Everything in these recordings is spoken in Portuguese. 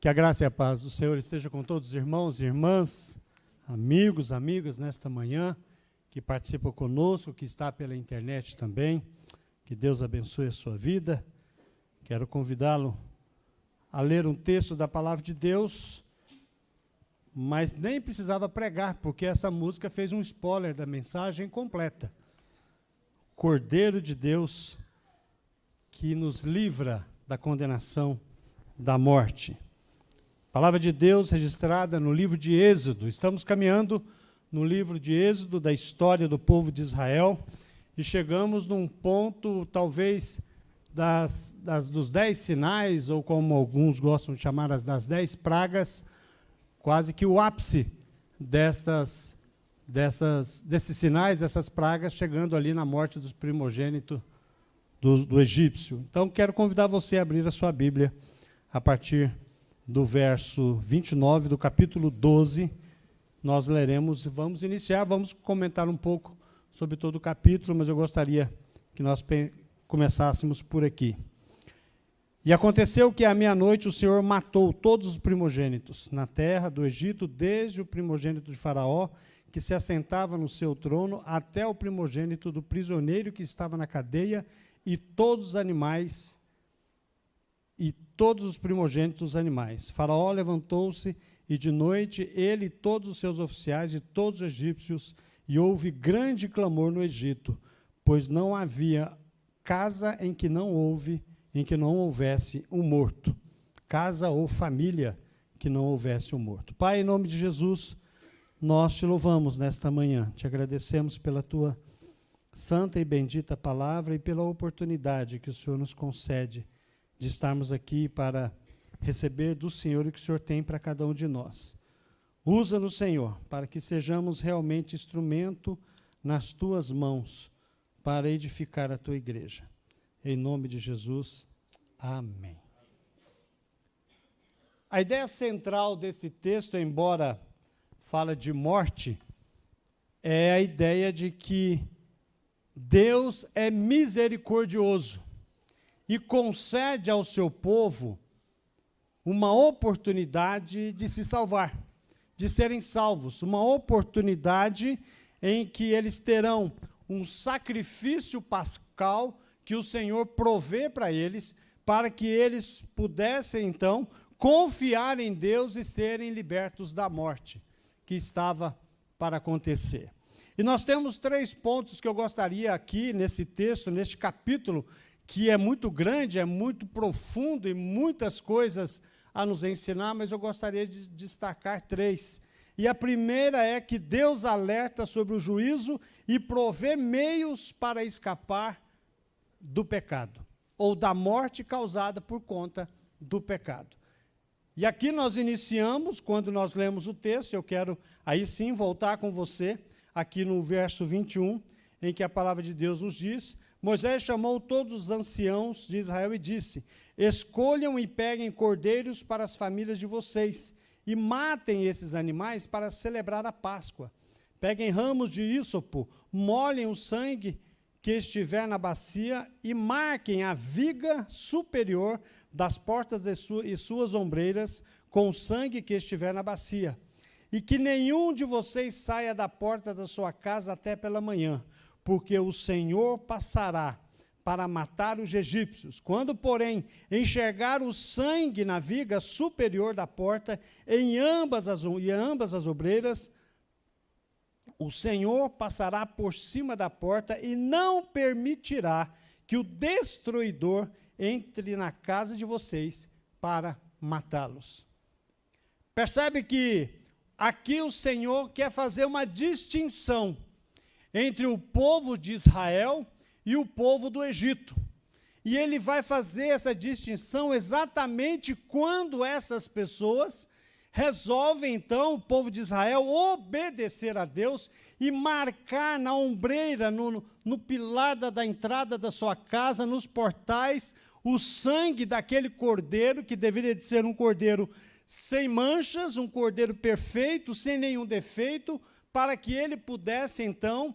Que a graça e a paz do Senhor esteja com todos os irmãos e irmãs, amigos, amigas, nesta manhã, que participam conosco, que está pela internet também. Que Deus abençoe a sua vida. Quero convidá-lo a ler um texto da Palavra de Deus, mas nem precisava pregar, porque essa música fez um spoiler da mensagem completa. Cordeiro de Deus, que nos livra da condenação da morte. Palavra de Deus registrada no livro de Êxodo. Estamos caminhando no livro de Êxodo, da história do povo de Israel, e chegamos num ponto, talvez, dos 10 sinais, ou como alguns gostam de chamar, das 10 pragas, quase que o ápice desses sinais, dessas pragas, chegando ali na morte dos primogênitos do egípcio. Então, quero convidar você a abrir a sua Bíblia a partir do verso 29 do capítulo 12, nós leremos e vamos iniciar, vamos comentar um pouco sobre todo o capítulo, mas eu gostaria que nós começássemos por aqui. E aconteceu que à meia-noite o Senhor matou todos os primogênitos na terra do Egito, desde o primogênito de Faraó, que se assentava no seu trono, até o primogênito do prisioneiro que estava na cadeia, e todos os animais e todos os primogênitos dos animais. Faraó levantou-se, e de noite ele e todos os seus oficiais e todos os egípcios, e houve grande clamor no Egito, pois não havia casa em que não houvesse um morto, casa ou família que não houvesse um morto. Pai, em nome de Jesus, nós te louvamos nesta manhã, te agradecemos pela tua santa e bendita palavra e pela oportunidade que o Senhor nos concede de estarmos aqui para receber do Senhor o que o Senhor tem para cada um de nós. Usa-nos, Senhor, para que sejamos realmente instrumento nas tuas mãos para edificar a tua igreja. Em nome de Jesus, amém. A ideia central desse texto, embora fala de morte, é a ideia de que Deus é misericordioso e concede ao seu povo uma oportunidade de se salvar, de serem salvos, uma oportunidade em que eles terão um sacrifício pascal que o Senhor provê para que eles pudessem, então, confiar em Deus e serem libertos da morte que estava para acontecer. E nós temos 3 pontos que eu gostaria aqui, nesse texto, neste capítulo, que é muito grande, é muito profundo e muitas coisas a nos ensinar, mas eu gostaria de destacar 3. E a primeira é que Deus alerta sobre o juízo e provê meios para escapar do pecado, ou da morte causada por conta do pecado. E aqui nós iniciamos, quando nós lemos o texto, eu quero aí sim voltar com você, aqui no verso 21, em que a palavra de Deus nos diz: Moisés chamou todos os anciãos de Israel e disse: escolham e peguem cordeiros para as famílias de vocês, e matem esses animais para celebrar a Páscoa. Peguem ramos de ísopo, molhem o sangue que estiver na bacia, e marquem a viga superior das portas e suas ombreiras com o sangue que estiver na bacia. E que nenhum de vocês saia da porta da sua casa até pela manhã, porque o Senhor passará para matar os egípcios. Quando, porém, enxergar o sangue na viga superior da porta, em ambas as obreiras, o Senhor passará por cima da porta e não permitirá que o destruidor entre na casa de vocês para matá-los. Percebe que aqui o Senhor quer fazer uma distinção entre o povo de Israel e o povo do Egito. E ele vai fazer essa distinção exatamente quando essas pessoas resolvem, então, o povo de Israel obedecer a Deus e marcar na ombreira, no pilar da entrada da sua casa, nos portais, o sangue daquele cordeiro, que deveria de ser um cordeiro sem manchas, um cordeiro perfeito, sem nenhum defeito, para que ele pudesse, então,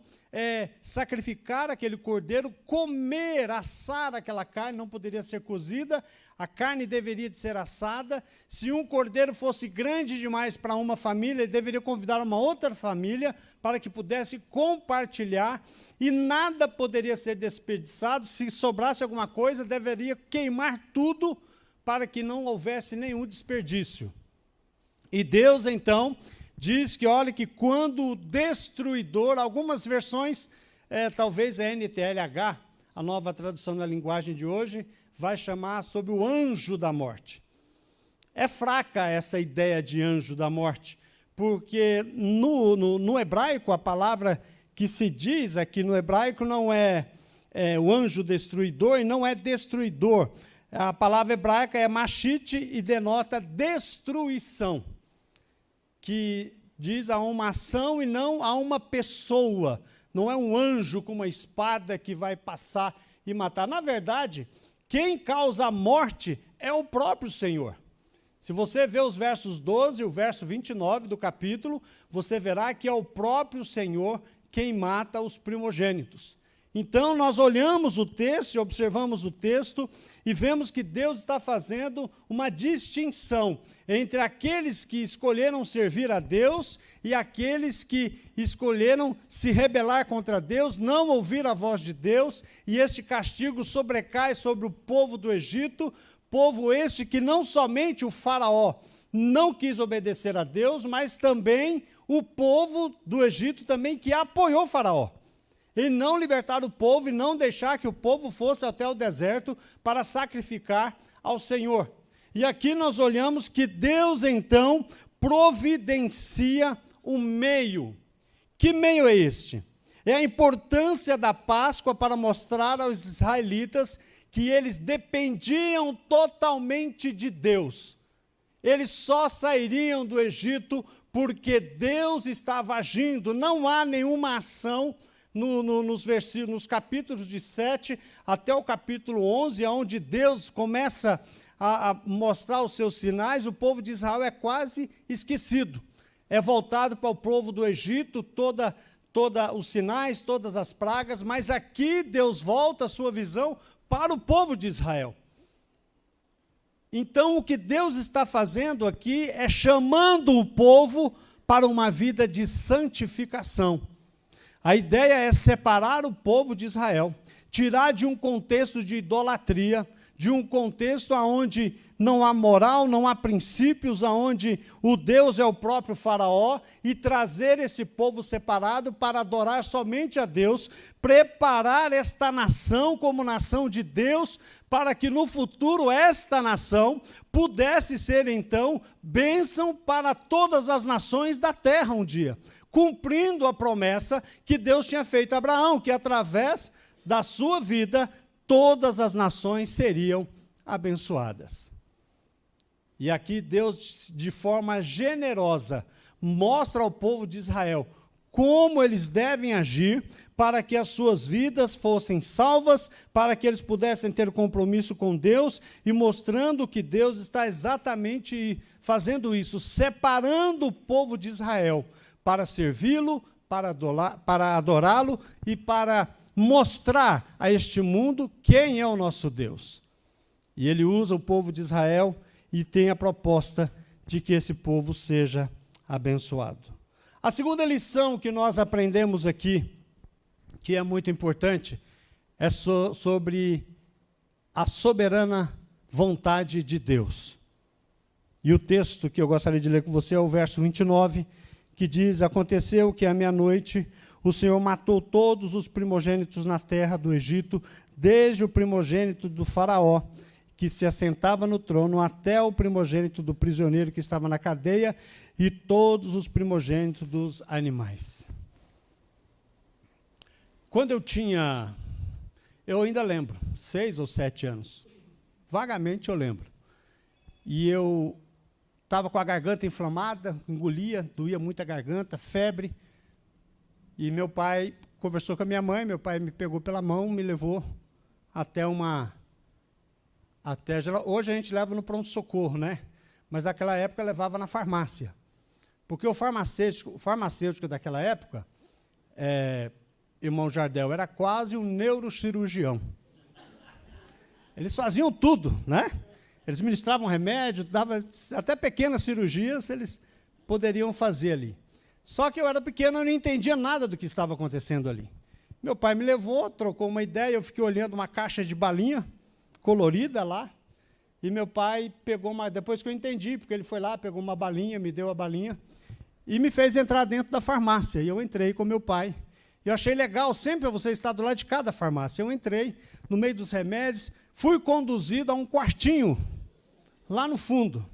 sacrificar aquele cordeiro, comer, assar aquela carne, não poderia ser cozida, a carne deveria de ser assada. Se um cordeiro fosse grande demais para uma família, ele deveria convidar uma outra família para que pudesse compartilhar, e nada poderia ser desperdiçado. Se sobrasse alguma coisa, deveria queimar tudo para que não houvesse nenhum desperdício. E Deus, então, diz que, olha, que quando o destruidor, algumas versões, talvez a NTLH, a nova tradução da linguagem de hoje, vai chamar sobre o anjo da morte. É fraca essa ideia de anjo da morte, porque no hebraico, a palavra que se diz aqui no hebraico não é o anjo destruidor e não é destruidor. A palavra hebraica é machite e denota destruição, que diz a uma ação e não a uma pessoa. Não é um anjo com uma espada que vai passar e matar. Na verdade, quem causa a morte é o próprio Senhor. Se você ver os versos 12 e o verso 29 do capítulo, você verá que é o próprio Senhor quem mata os primogênitos. Então, nós olhamos o texto, observamos o texto, e vemos que Deus está fazendo uma distinção entre aqueles que escolheram servir a Deus e aqueles que escolheram se rebelar contra Deus, não ouvir a voz de Deus, e este castigo sobrecai sobre o povo do Egito, povo este que não somente o faraó não quis obedecer a Deus, mas também o povo do Egito também que apoiou o faraó. E não libertar o povo e não deixar que o povo fosse até o deserto para sacrificar ao Senhor. E aqui nós olhamos que Deus, então, providencia um meio. Que meio é este? É a importância da Páscoa para mostrar aos israelitas que eles dependiam totalmente de Deus. Eles só sairiam do Egito porque Deus estava agindo. Não há nenhuma ação nos capítulos de 7 até o capítulo 11, onde Deus começa a mostrar os seus sinais. O povo de Israel é quase esquecido. É voltado para o povo do Egito, todos os sinais, todas as pragas, mas aqui Deus volta a sua visão para o povo de Israel. Então, o que Deus está fazendo aqui é chamando o povo para uma vida de santificação. A ideia é separar o povo de Israel, tirar de um contexto de idolatria, de um contexto onde não há moral, não há princípios, onde o Deus é o próprio faraó, e trazer esse povo separado para adorar somente a Deus, preparar esta nação como nação de Deus, para que no futuro esta nação pudesse ser, então, bênção para todas as nações da terra um dia, cumprindo a promessa que Deus tinha feito a Abraão, que através da sua vida todas as nações seriam abençoadas. E aqui Deus, de forma generosa, mostra ao povo de Israel como eles devem agir para que as suas vidas fossem salvas, para que eles pudessem ter compromisso com Deus, e mostrando que Deus está exatamente fazendo isso, separando o povo de Israel para servi-lo, para adorá-lo e para mostrar a este mundo quem é o nosso Deus. E ele usa o povo de Israel e tem a proposta de que esse povo seja abençoado. A segunda lição que nós aprendemos aqui, que é muito importante, é sobre a soberana vontade de Deus. E o texto que eu gostaria de ler com você é o verso 29, que diz: aconteceu que à meia-noite o Senhor matou todos os primogênitos na terra do Egito, desde o primogênito do faraó, que se assentava no trono, até o primogênito do prisioneiro que estava na cadeia, e todos os primogênitos dos animais. Quando eu ainda lembro, 6 ou 7 anos, vagamente eu lembro, e eu estava com a garganta inflamada, engolia, doía muito a garganta, febre, e meu pai conversou com a minha mãe, meu pai me pegou pela mão, me levou até hoje a gente leva no pronto-socorro, né? Mas naquela época levava na farmácia, Porque o farmacêutico daquela época, irmão Jardel, era quase um neurocirurgião. Eles faziam tudo, né? Eles ministravam remédio, dava até pequenas cirurgias, eles poderiam fazer ali. Só que eu era pequeno, eu não entendia nada do que estava acontecendo ali. Meu pai me levou, trocou uma ideia, eu fiquei olhando uma caixa de balinha colorida lá, e meu pai pegou uma, depois que eu entendi, porque ele foi lá, pegou uma balinha, me deu a balinha, e me fez entrar dentro da farmácia. E eu entrei com meu pai. Eu achei legal, sempre você está do lado de cada farmácia. Eu entrei no meio dos remédios, fui conduzido a um quartinho, lá no fundo.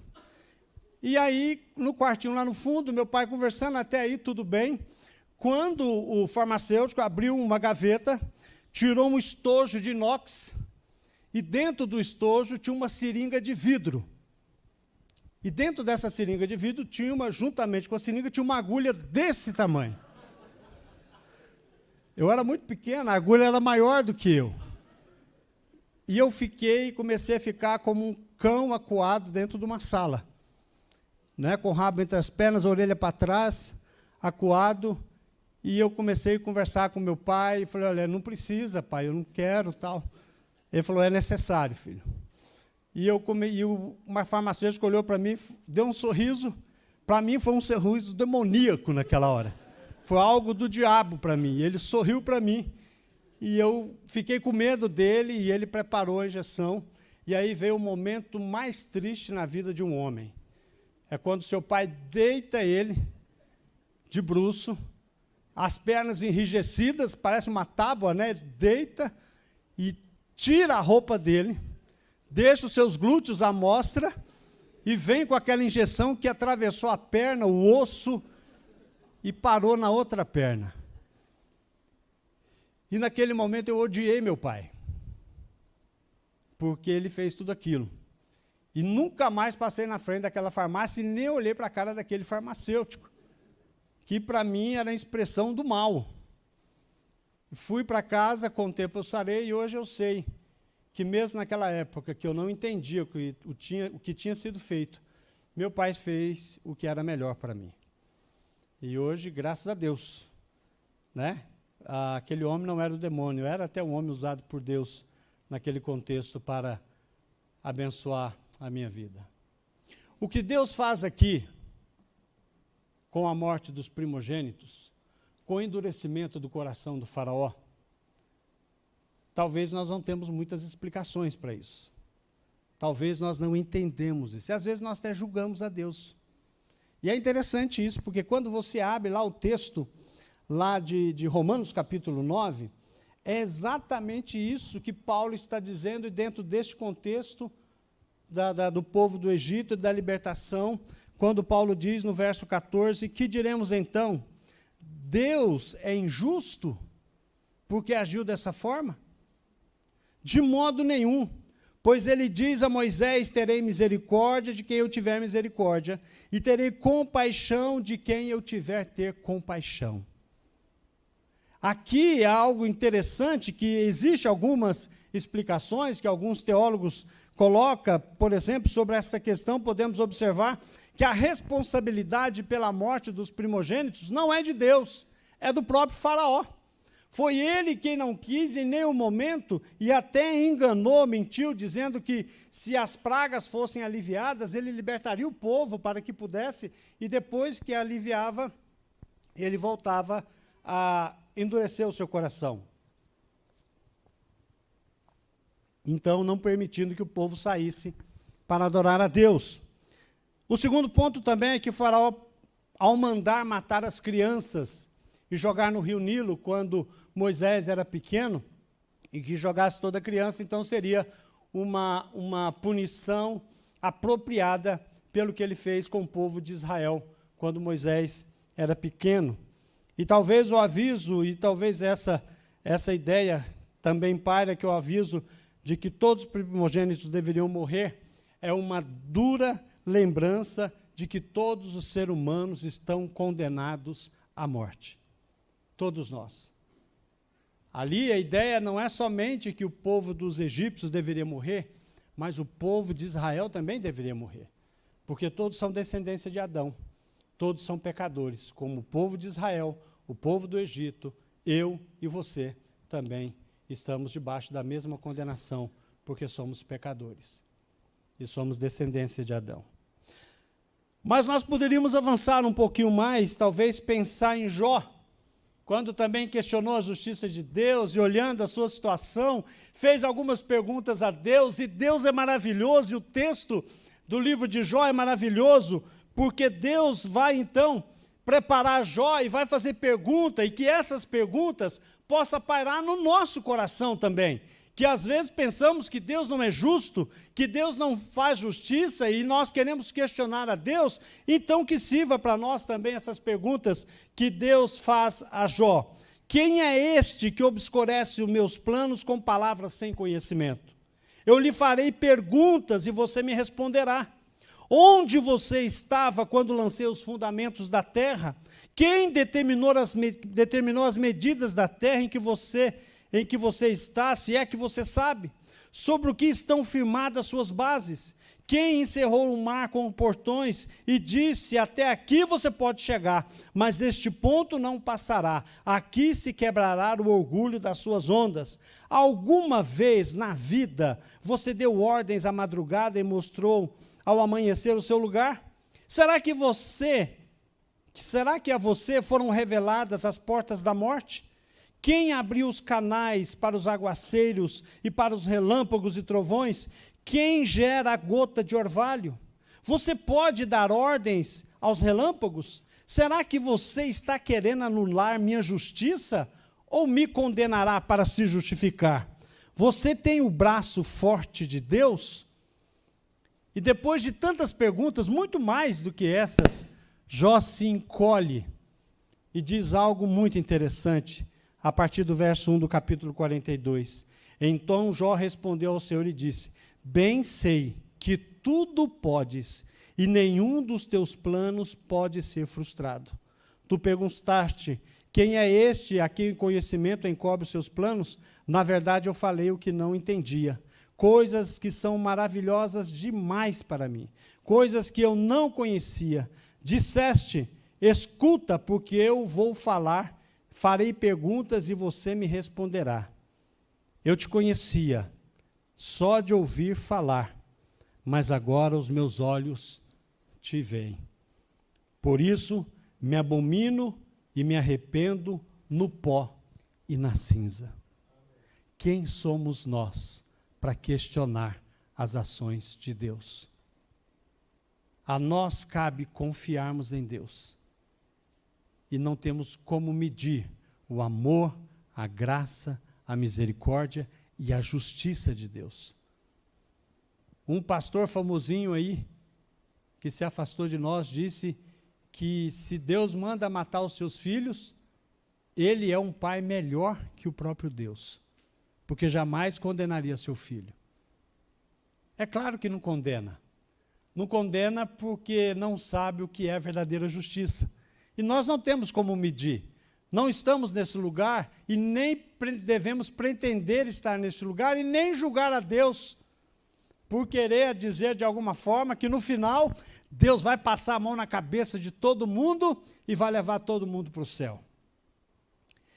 E aí, no quartinho lá no fundo, meu pai conversando, até aí tudo bem. Quando o farmacêutico abriu uma gaveta, tirou um estojo de inox, e dentro do estojo tinha uma seringa de vidro. E dentro dessa seringa de vidro, juntamente com a seringa, tinha uma agulha desse tamanho. Eu era muito pequeno, a agulha era maior do que eu. E eu comecei a ficar como um cão acuado dentro de uma sala, né, com o rabo entre as pernas, a orelha para trás, acuado. E eu comecei a conversar com meu pai, e falei, olha, não precisa, pai, eu não quero, tal. Ele falou, é necessário, filho. E o farmacêutico olhou para mim, deu um sorriso. Para mim foi um sorriso demoníaco naquela hora. Foi algo do diabo para mim. Ele sorriu para mim, e eu fiquei com medo dele, e ele preparou a injeção. E aí veio o momento mais triste na vida de um homem. É quando seu pai deita ele de bruço, as pernas enrijecidas, parece uma tábua, né? Deita e tira a roupa dele, deixa os seus glúteos à mostra e vem com aquela injeção que atravessou a perna, o osso, e parou na outra perna. E naquele momento eu odiei meu pai, porque ele fez tudo aquilo. E nunca mais passei na frente daquela farmácia e nem olhei para a cara daquele farmacêutico, que para mim era a expressão do mal. Fui para casa, com o tempo eu sarei, e hoje eu sei que mesmo naquela época que eu não entendia o que tinha sido feito, meu pai fez o que era melhor para mim. E hoje, graças a Deus, né, aquele homem não era o demônio, era até um homem usado por Deus naquele contexto para abençoar a minha vida. O que Deus faz aqui, com a morte dos primogênitos, com o endurecimento do coração do faraó, talvez nós não temos muitas explicações para isso. Talvez nós não entendemos isso. E às vezes nós até julgamos a Deus. E é interessante isso, porque quando você abre lá o texto, lá de Romanos capítulo 9, é exatamente isso que Paulo está dizendo, e dentro deste contexto do povo do Egito e da libertação, quando Paulo diz no verso 14, que diremos então? Deus é injusto porque agiu dessa forma? De modo nenhum, pois ele diz a Moisés, terei misericórdia de quem eu tiver misericórdia, e terei compaixão de quem eu tiver ter compaixão. Aqui é algo interessante, que existe algumas explicações que alguns teólogos colocam, por exemplo, sobre esta questão, podemos observar que a responsabilidade pela morte dos primogênitos não é de Deus, é do próprio faraó. Foi ele quem não quis em nenhum momento, e até enganou, mentiu, dizendo que se as pragas fossem aliviadas, ele libertaria o povo para que pudesse, e depois que aliviava, ele voltava a endurecer o seu coração. Então, não permitindo que o povo saísse para adorar a Deus. O segundo ponto também é que o faraó, ao mandar matar as crianças e jogar no rio Nilo, quando Moisés era pequeno, e que jogasse toda criança, então seria uma punição apropriada pelo que ele fez com o povo de Israel, quando Moisés era pequeno. E talvez o aviso, e talvez essa ideia também paira, que o aviso de que todos os primogênitos deveriam morrer, é uma dura lembrança de que todos os seres humanos estão condenados à morte. Todos nós. Ali a ideia não é somente que o povo dos egípcios deveria morrer, mas o povo de Israel também deveria morrer, porque todos são descendência de Adão. todos são pecadores, como o povo de Israel, o povo do Egito, eu e você também estamos debaixo da mesma condenação, porque somos pecadores e somos descendência de Adão. Mas nós poderíamos avançar um pouquinho mais, talvez pensar em Jó, quando também questionou a justiça de Deus e olhando a sua situação, fez algumas perguntas a Deus, e Deus é maravilhoso, e o texto do livro de Jó é maravilhoso, porque Deus vai então preparar Jó e vai fazer pergunta, e que essas perguntas possam pairar no nosso coração também, que às vezes pensamos que Deus não é justo, que Deus não faz justiça, e nós queremos questionar a Deus, então que sirva para nós também essas perguntas que Deus faz a Jó. Quem é este que obscurece os meus planos com palavras sem conhecimento? Eu lhe farei perguntas e você me responderá. Onde você estava quando lancei os fundamentos da terra? Quem determinou as medidas da terra em que você está, se é que você sabe? Sobre o que estão firmadas suas bases? Quem encerrou o mar com portões e disse, até aqui você pode chegar, mas deste ponto não passará, aqui se quebrará o orgulho das suas ondas. Alguma vez na vida você deu ordens à madrugada e mostrou ao amanhecer o seu lugar? Será que a você foram reveladas as portas da morte? Quem abriu os canais para os aguaceiros e para os relâmpagos e trovões? Quem gera a gota de orvalho? Você pode dar ordens aos relâmpagos? Será que você está querendo anular minha justiça ou me condenará para se justificar? Você tem o braço forte de Deus? E depois de tantas perguntas, muito mais do que essas, Jó se encolhe e diz algo muito interessante, a partir do verso 1 do capítulo 42. Então Jó respondeu ao Senhor e disse, bem sei que tudo podes, e nenhum dos teus planos pode ser frustrado. Tu perguntaste, quem é este a quem o conhecimento encobre os seus planos? Na verdade eu falei o que não entendia, coisas que são maravilhosas demais para mim, coisas que eu não conhecia. Disseste, escuta, porque eu vou falar, farei perguntas e você me responderá. Eu te conhecia, só de ouvir falar, mas agora os meus olhos te veem. Por isso, me abomino e me arrependo no pó e na cinza. Quem somos nós para questionar as ações de Deus? A nós cabe confiarmos em Deus. E não temos como medir o amor, a graça, a misericórdia e a justiça de Deus. Um pastor famosinho aí, que se afastou de nós, disse que se Deus manda matar os seus filhos, ele é um pai melhor que o próprio Deus, porque jamais condenaria seu filho. É claro que não condena. Não condena porque não sabe o que é verdadeira justiça. E nós não temos como medir. Não estamos nesse lugar e nem devemos pretender estar nesse lugar e nem julgar a Deus por querer dizer de alguma forma que no final Deus vai passar a mão na cabeça de todo mundo e vai levar todo mundo para o céu.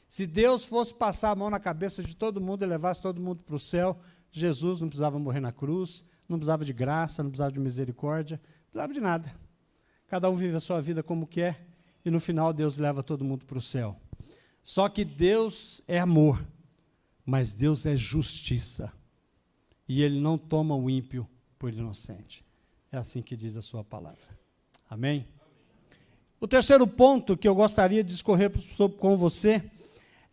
Se Deus fosse passar a mão na cabeça de todo mundo e levasse todo mundo para o céu, Jesus não precisava morrer na cruz, não precisava de graça, não precisava de misericórdia, não precisava de nada. Cada um vive a sua vida como quer e no final Deus leva todo mundo para o céu. Só que Deus é amor, mas Deus é justiça. E Ele não toma o ímpio por inocente. É assim que diz a sua palavra. Amém? O terceiro ponto que eu gostaria de discorrer com você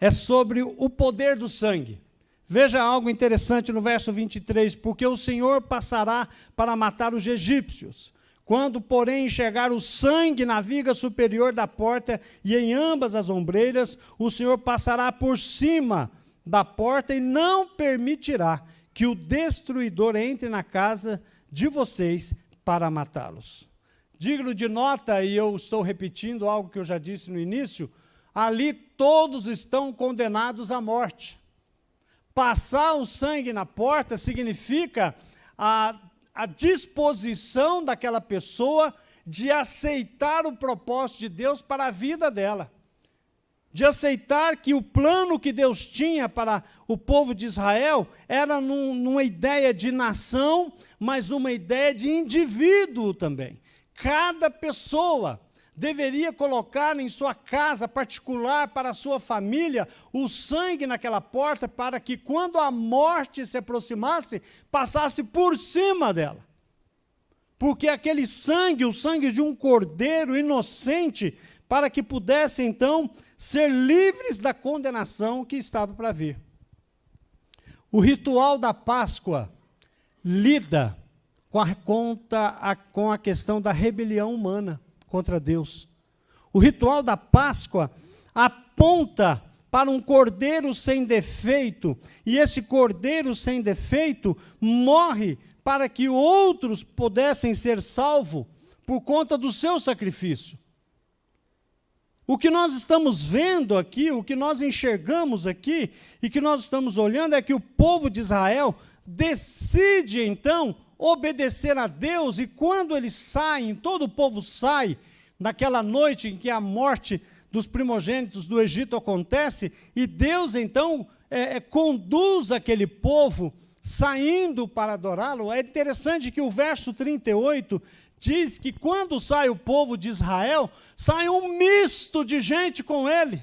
é sobre o poder do sangue. Veja algo interessante no verso 23, porque o Senhor passará para matar os egípcios. Quando, porém, enxergar o sangue na viga superior da porta e em ambas as ombreiras, o Senhor passará por cima da porta e não permitirá que o destruidor entre na casa de vocês para matá-los. Digno de nota, e eu estou repetindo algo que eu já disse no início, ali todos estão condenados à morte. Passar o sangue na porta significa a disposição daquela pessoa de aceitar o propósito de Deus para a vida dela, de aceitar que o plano que Deus tinha para o povo de Israel era numa ideia de nação, mas uma ideia de indivíduo também. Cada pessoa deveria colocar em sua casa particular, para a sua família, o sangue naquela porta, para que quando a morte se aproximasse, passasse por cima dela. Porque aquele sangue, o sangue de um cordeiro inocente, para que pudesse então ser livres da condenação que estava para vir. O ritual da Páscoa lida com a questão da rebelião humana contra Deus. O ritual da Páscoa aponta para um cordeiro sem defeito, e esse cordeiro sem defeito morre para que outros pudessem ser salvos por conta do seu sacrifício. O que nós estamos vendo aqui, o que nós enxergamos aqui, e que nós estamos olhando, é que o povo de Israel decide, então, obedecer a Deus, e quando eles saem, todo o povo sai, naquela noite em que a morte dos primogênitos do Egito acontece, e Deus, então, conduz aquele povo saindo para adorá-lo. É interessante que o verso 38 diz que quando sai o povo de Israel, sai um misto de gente com ele.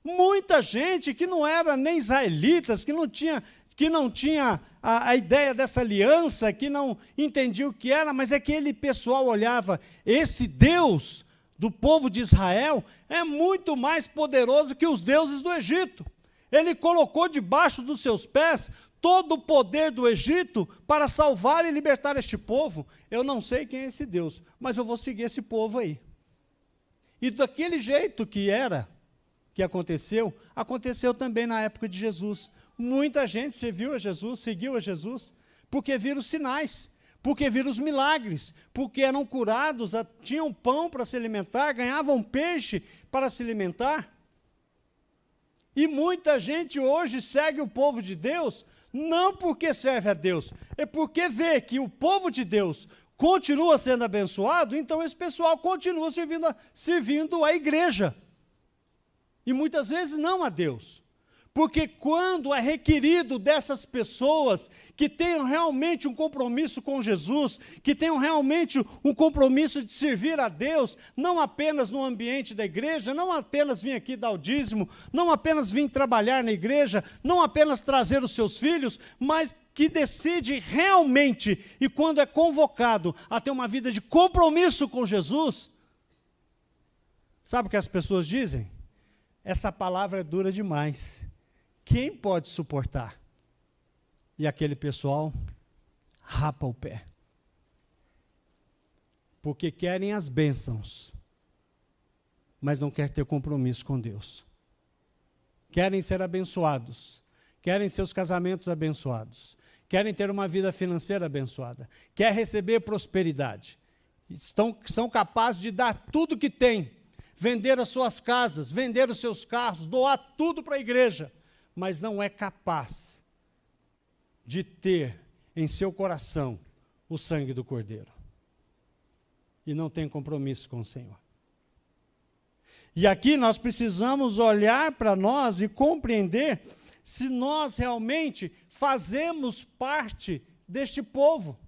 Muita gente que não era nem israelitas, que não tinha a ideia dessa aliança, que não entendia o que era, mas aquele pessoal olhava, esse Deus do povo de Israel é muito mais poderoso que os deuses do Egito. Ele colocou debaixo dos seus pés todo o poder do Egito para salvar e libertar este povo. Eu não sei quem é esse Deus, mas eu vou seguir esse povo aí. E daquele jeito que aconteceu também na época de Jesus. Muita gente serviu a Jesus, seguiu a Jesus, porque viram os sinais, porque viram os milagres, porque eram curados, tinham pão para se alimentar, ganhavam peixe para se alimentar. E muita gente hoje segue o povo de Deus, não porque serve a Deus, é porque vê que o povo de Deus continua sendo abençoado, então esse pessoal continua servindo a igreja. E muitas vezes não a Deus. Porque quando é requerido dessas pessoas que tenham realmente um compromisso com Jesus, que tenham realmente um compromisso de servir a Deus, não apenas no ambiente da igreja, não apenas vir aqui dar o dízimo, não apenas vir trabalhar na igreja, não apenas trazer os seus filhos, mas que decide realmente, e quando é convocado a ter uma vida de compromisso com Jesus, sabe o que as pessoas dizem? Essa palavra é dura demais. Quem pode suportar? E aquele pessoal rapa o pé. Porque querem as bênçãos, mas não querem ter compromisso com Deus. Querem ser abençoados, querem seus casamentos abençoados, querem ter uma vida financeira abençoada, querem receber prosperidade. São capazes de dar tudo que têm, vender as suas casas, vender os seus carros, doar tudo para a igreja, mas não é capaz de ter em seu coração o sangue do Cordeiro. E não tem compromisso com o Senhor. E aqui nós precisamos olhar para nós e compreender se nós realmente fazemos parte deste povo.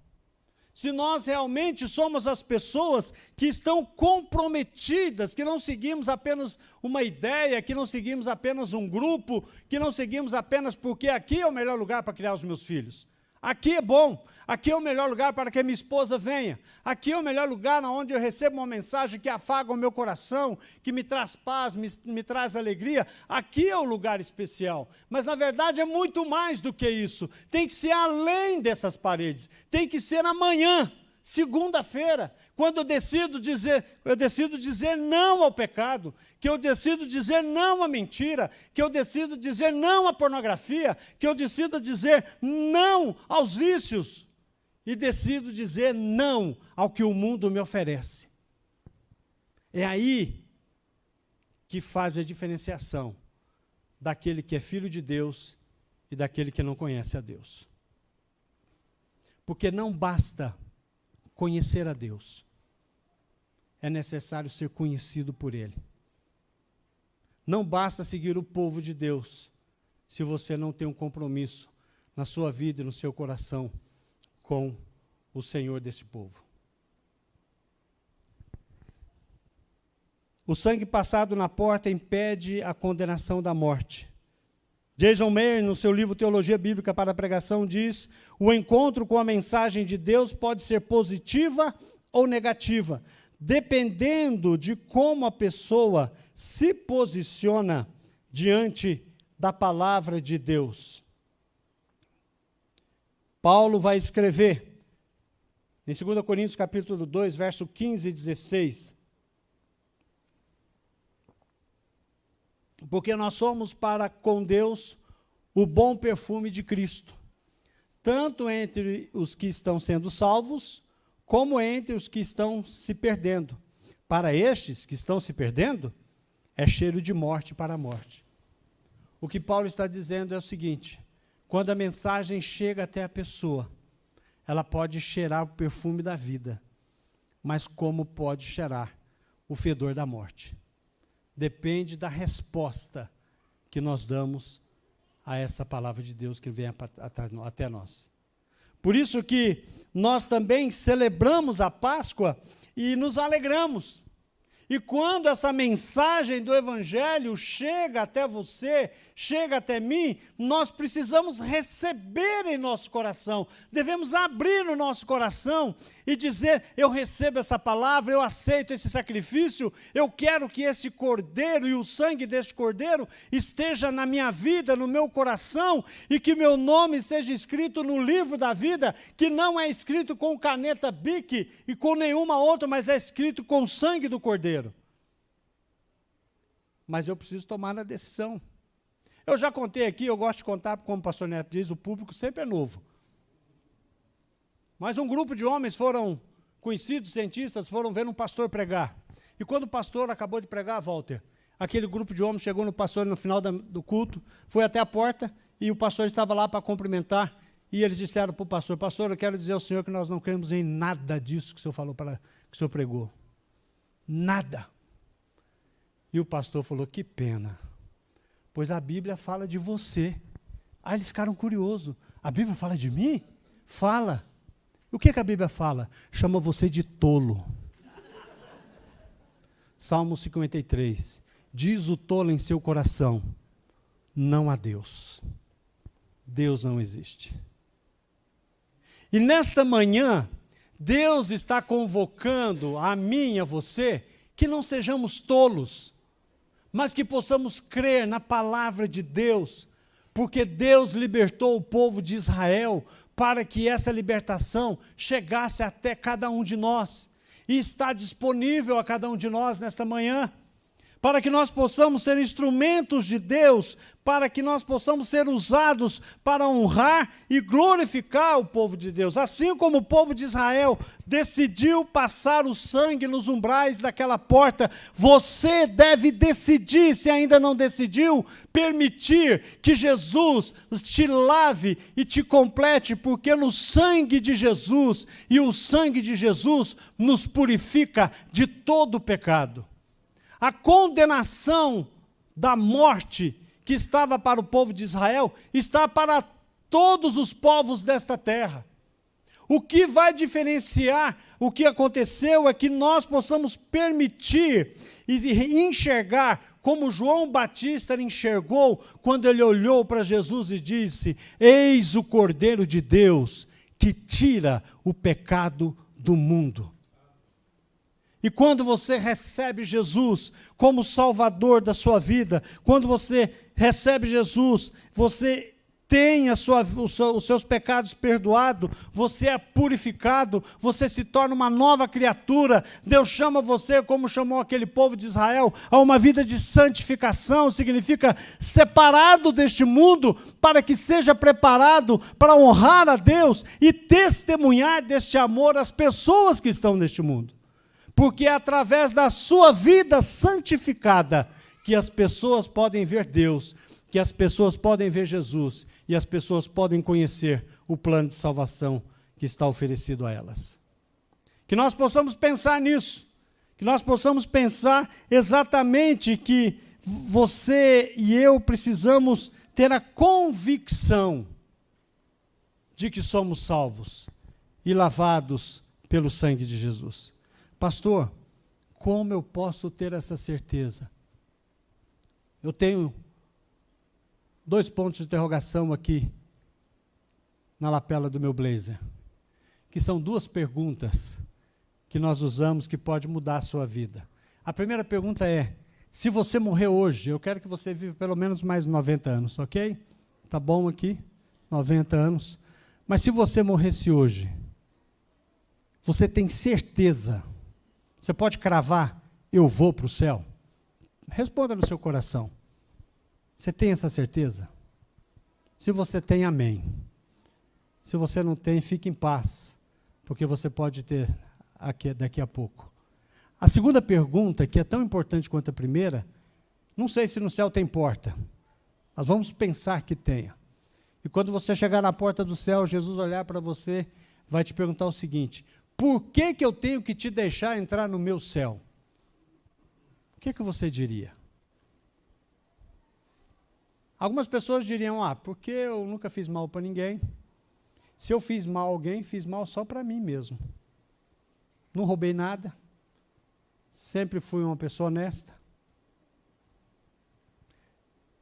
Se nós realmente somos as pessoas que estão comprometidas, que não seguimos apenas uma ideia, que não seguimos apenas um grupo, que não seguimos apenas porque aqui é o melhor lugar para criar os meus filhos. Aqui é bom, aqui é o melhor lugar para que a minha esposa venha, aqui é o melhor lugar onde eu recebo uma mensagem que afaga o meu coração, que me traz paz, me traz alegria, aqui é o lugar especial. Mas, na verdade, é muito mais do que isso. Tem que ser além dessas paredes, tem que ser amanhã, segunda-feira, quando eu decido dizer não ao pecado, que eu decido dizer não à mentira, que eu decido dizer não à pornografia, que eu decido dizer não aos vícios, e decido dizer não ao que o mundo me oferece. É aí que faz a diferenciação daquele que é filho de Deus e daquele que não conhece a Deus. Porque não basta conhecer a Deus. é necessário ser conhecido por Ele. Não basta seguir o povo de Deus, se você não tem um compromisso na sua vida e no seu coração com o Senhor desse povo. O sangue passado na porta impede a condenação da morte. Jason Meyer, no seu livro Teologia Bíblica para a Pregação, diz: o encontro com a mensagem de Deus pode ser positiva ou negativa, dependendo de como a pessoa se posiciona diante da palavra de Deus. Paulo vai escrever, em 2 Coríntios capítulo 2, verso 15 e 16, porque nós somos para com Deus o bom perfume de Cristo, tanto entre os que estão sendo salvos, como entre os que estão se perdendo. Para estes que estão se perdendo, é cheiro de morte para a morte. O que Paulo está dizendo é o seguinte: quando a mensagem chega até a pessoa, ela pode cheirar o perfume da vida, mas como pode cheirar o fedor da morte? Depende da resposta que nós damos a essa palavra de Deus que vem até nós. Por isso que nós também celebramos a Páscoa e nos alegramos. E quando essa mensagem do Evangelho chega até você, chega até mim, nós precisamos receber em nosso coração. Devemos abrir o nosso coração e dizer: eu recebo essa palavra, eu aceito esse sacrifício, eu quero que esse cordeiro e o sangue deste cordeiro esteja na minha vida, no meu coração, e que meu nome seja escrito no livro da vida, que não é escrito com caneta Bic e com nenhuma outra, mas é escrito com o sangue do cordeiro. Mas eu preciso tomar a decisão. Eu já contei aqui, eu gosto de contar, como o pastor Neto diz, o público sempre é novo. Mas um grupo de homens foram conhecidos, cientistas, foram ver um pastor pregar. E quando o pastor acabou de pregar, Walter, aquele grupo de homens chegou no pastor no final do culto, foi até a porta, e o pastor estava lá para cumprimentar, e eles disseram para o pastor: pastor, eu quero dizer ao senhor que nós não cremos em nada disso que o senhor falou, que o senhor pregou. Nada. E o pastor falou: que pena, pois a Bíblia fala de você. Aí eles ficaram curiosos: a Bíblia fala de mim? Fala. O que a Bíblia fala? Chama você de tolo. Salmo 53. Diz o tolo em seu coração: não há Deus. Deus não existe. E nesta manhã, Deus está convocando a mim e a você que não sejamos tolos, mas que possamos crer na palavra de Deus, porque Deus libertou o povo de Israel para que essa libertação chegasse até cada um de nós, e está disponível a cada um de nós nesta manhã, para que nós possamos ser instrumentos de Deus, para que nós possamos ser usados para honrar e glorificar o povo de Deus. Assim como o povo de Israel decidiu passar o sangue nos umbrais daquela porta, você deve decidir, se ainda não decidiu, permitir que Jesus te lave e te complete, porque no sangue de Jesus, e o sangue de Jesus nos purifica de todo o pecado. A condenação da morte que estava para o povo de Israel está para todos os povos desta terra. O que vai diferenciar o que aconteceu é que nós possamos permitir e enxergar como João Batista enxergou quando ele olhou para Jesus e disse: eis o Cordeiro de Deus que tira o pecado do mundo. E quando você recebe Jesus como Salvador da sua vida, quando você recebe Jesus, você tem os seus pecados perdoados, você é purificado, você se torna uma nova criatura. Deus chama você, como chamou aquele povo de Israel, a uma vida de santificação, significa separado deste mundo, para que seja preparado para honrar a Deus e testemunhar deste amor às pessoas que estão neste mundo. Porque é através da sua vida santificada que as pessoas podem ver Deus, que as pessoas podem ver Jesus e as pessoas podem conhecer o plano de salvação que está oferecido a elas. Que nós possamos pensar nisso, Que nós possamos pensar exatamente que você e eu precisamos ter a convicção de que somos salvos e lavados pelo sangue de Jesus. Pastor, como eu posso ter essa certeza? Eu tenho 2 pontos de interrogação aqui na lapela do meu blazer, que são 2 perguntas que nós usamos que pode mudar a sua vida. A primeira pergunta é: se você morrer hoje, eu quero que você viva pelo menos mais 90 anos, ok? Tá bom aqui? 90 anos. Mas se você morresse hoje, você tem certeza, você pode cravar, eu vou para o céu? Responda no seu coração. Você tem essa certeza? Se você tem, amém. Se você não tem, fique em paz, porque você pode ter daqui a pouco. A segunda pergunta, que é tão importante quanto a primeira, não sei se no céu tem porta, mas vamos pensar que tenha. E quando você chegar na porta do céu, Jesus olhar para você, vai te perguntar o seguinte: por que eu tenho que te deixar entrar no meu céu? O que você diria? Algumas pessoas diriam: porque eu nunca fiz mal para ninguém. Se eu fiz mal a alguém, fiz mal só para mim mesmo. Não roubei nada. Sempre fui uma pessoa honesta.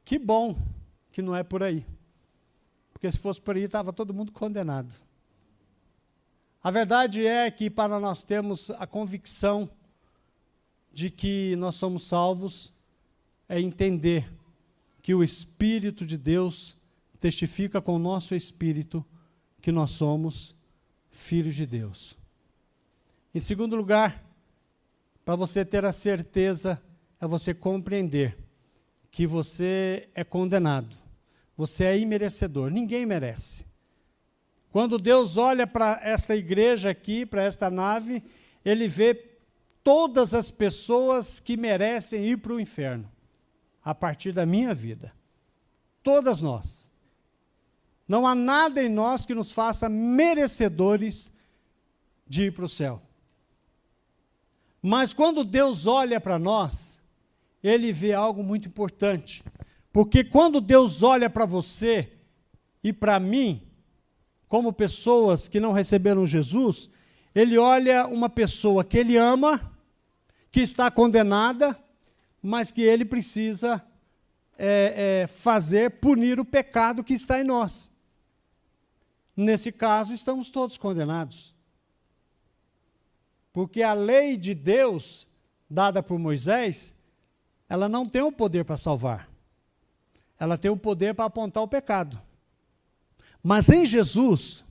Que bom que não é por aí. Porque se fosse por aí, estava todo mundo condenado. A verdade é que para nós termos a convicção de que nós somos salvos, é entender que o Espírito de Deus testifica com o nosso espírito que nós somos filhos de Deus. Em segundo lugar, para você ter a certeza, é você compreender que você é condenado, você é imerecedor, ninguém merece. Quando Deus olha para esta igreja aqui, para esta nave, Ele vê todas as pessoas que merecem ir para o inferno, a partir da minha vida. Todas nós. Não há nada em nós que nos faça merecedores de ir para o céu. Mas quando Deus olha para nós, Ele vê algo muito importante. Porque quando Deus olha para você e para mim, como pessoas que não receberam Jesus, Ele olha uma pessoa que Ele ama, que está condenada, mas que Ele precisa punir o pecado que está em nós. Nesse caso, estamos todos condenados. Porque a lei de Deus, dada por Moisés, ela não tem o poder para salvar. Ela tem o poder para apontar o pecado. Mas em Jesus,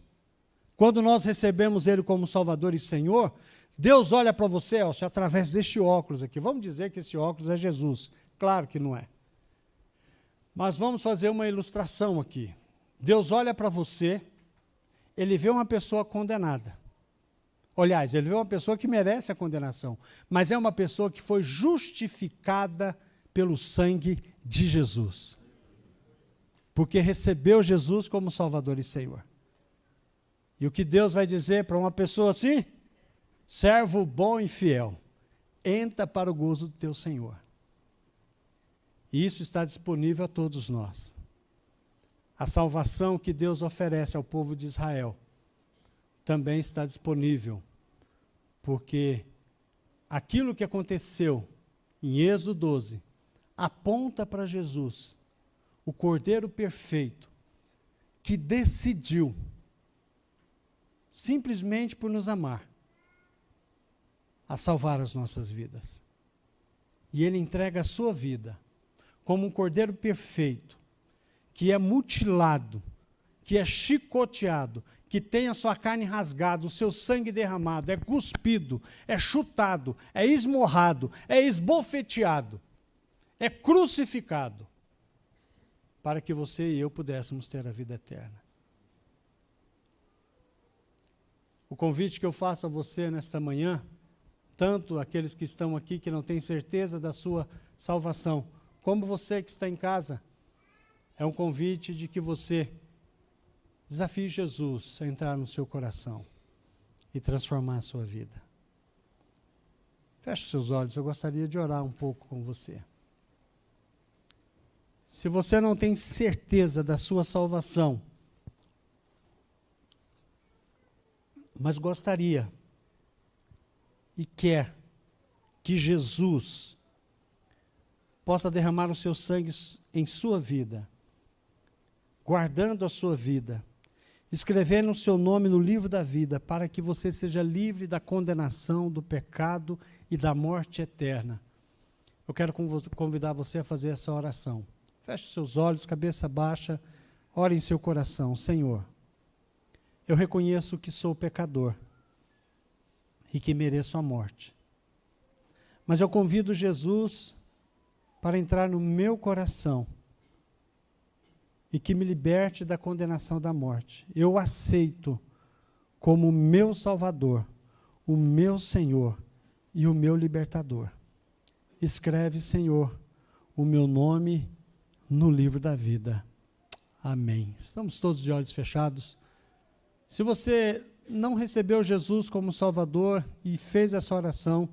quando nós recebemos Ele como Salvador e Senhor, Deus olha para você, através deste óculos aqui. Vamos dizer que esse óculos é Jesus. Claro que não é. Mas vamos fazer uma ilustração aqui. Deus olha para você, Ele vê uma pessoa condenada. Aliás, Ele vê uma pessoa que merece a condenação, mas é uma pessoa que foi justificada pelo sangue de Jesus. Porque recebeu Jesus como Salvador e Senhor. E o que Deus vai dizer para uma pessoa assim? Servo bom e fiel, entra para o gozo do teu Senhor. E isso está disponível a todos nós. A salvação que Deus oferece ao povo de Israel também está disponível, porque aquilo que aconteceu em Êxodo 12 aponta para Jesus, o Cordeiro perfeito, que decidiu, simplesmente por nos amar, a salvar as nossas vidas. E Ele entrega a sua vida como um Cordeiro perfeito, que é mutilado, que é chicoteado, que tem a sua carne rasgada, o seu sangue derramado, é cuspido, é chutado, é esmorrado, é esbofeteado, é crucificado, para que você e eu pudéssemos ter a vida eterna. O convite que eu faço a você nesta manhã, tanto aqueles que estão aqui que não têm certeza da sua salvação, como você que está em casa, é um convite de que você desafie Jesus a entrar no seu coração e transformar a sua vida. Feche seus olhos, eu gostaria de orar um pouco com você. Se você não tem certeza da sua salvação, mas gostaria e quer que Jesus possa derramar o seu sangue em sua vida, guardando a sua vida, escrevendo o seu nome no livro da vida, para que você seja livre da condenação, do pecado e da morte eterna. Eu quero convidar você a fazer essa oração. Feche seus olhos, cabeça baixa, ore em seu coração. Senhor, eu reconheço que sou pecador e que mereço a morte. Mas eu convido Jesus para entrar no meu coração e que me liberte da condenação da morte. Eu aceito como meu Salvador, o meu Senhor e o meu libertador. Escreve, Senhor, o meu nome no livro da vida. Amém. Estamos todos de olhos fechados. Se você não recebeu Jesus como Salvador e fez essa oração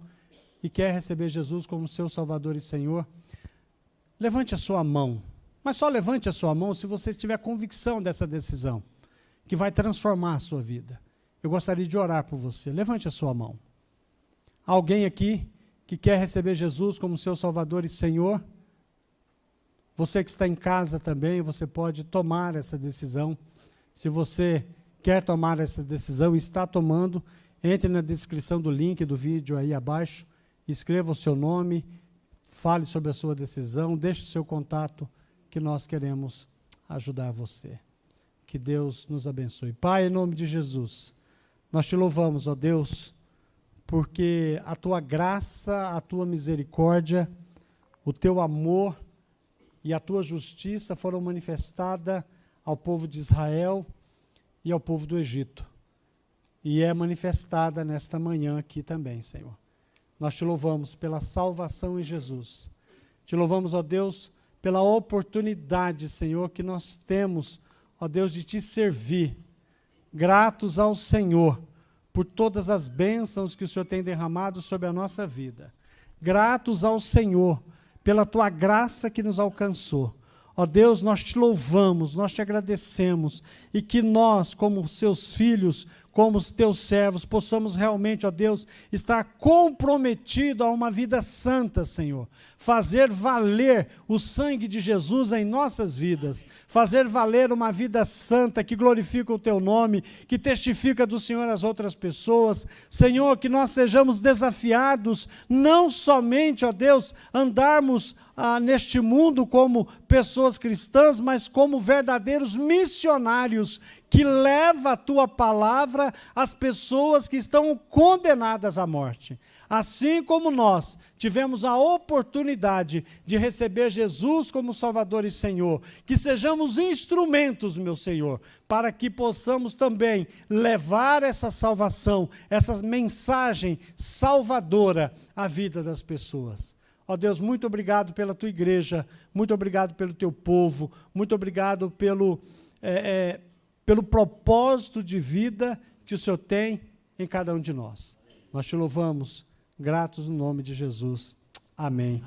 e quer receber Jesus como seu Salvador e Senhor, levante a sua mão. Mas só levante a sua mão se você tiver convicção dessa decisão, que vai transformar a sua vida. Eu gostaria de orar por você. Levante a sua mão. Alguém aqui que quer receber Jesus como seu Salvador e Senhor? Você que está em casa também, você pode tomar essa decisão. Se você quer tomar essa decisão e está tomando, entre na descrição do link do vídeo aí abaixo, escreva o seu nome, fale sobre a sua decisão, deixe o seu contato, que nós queremos ajudar você. Que Deus nos abençoe. Pai, em nome de Jesus, nós te louvamos, ó Deus, porque a tua graça, a tua misericórdia, o teu amor e a tua justiça foram manifestadas ao povo de Israel e ao povo do Egito. E é manifestada nesta manhã aqui também, Senhor. Nós te louvamos pela salvação em Jesus. Te louvamos, ó Deus, pela oportunidade, Senhor, que nós temos, ó Deus, de te servir. Gratos ao Senhor por todas as bênçãos que o Senhor tem derramado sobre a nossa vida. Gratos ao Senhor pela tua graça que nos alcançou. Ó Deus, nós te louvamos, nós te agradecemos, e que nós, como seus filhos, como os teus servos, possamos realmente, ó Deus, estar comprometidos a uma vida santa, Senhor. Fazer valer o sangue de Jesus em nossas vidas. Fazer valer uma vida santa que glorifica o teu nome, que testifica do Senhor às outras pessoas. Senhor, que nós sejamos desafiados, não somente, ó Deus, andarmos neste mundo como pessoas cristãs, mas como verdadeiros missionários que leva a tua palavra às pessoas que estão condenadas à morte. Assim como nós tivemos a oportunidade de receber Jesus como Salvador e Senhor, que sejamos instrumentos, meu Senhor, para que possamos também levar essa salvação, essa mensagem salvadora à vida das pessoas. Ó Deus, muito obrigado pela tua igreja, muito obrigado pelo teu povo, muito obrigado pelo propósito de vida que o Senhor tem em cada um de nós. Nós te louvamos, gratos no nome de Jesus. Amém.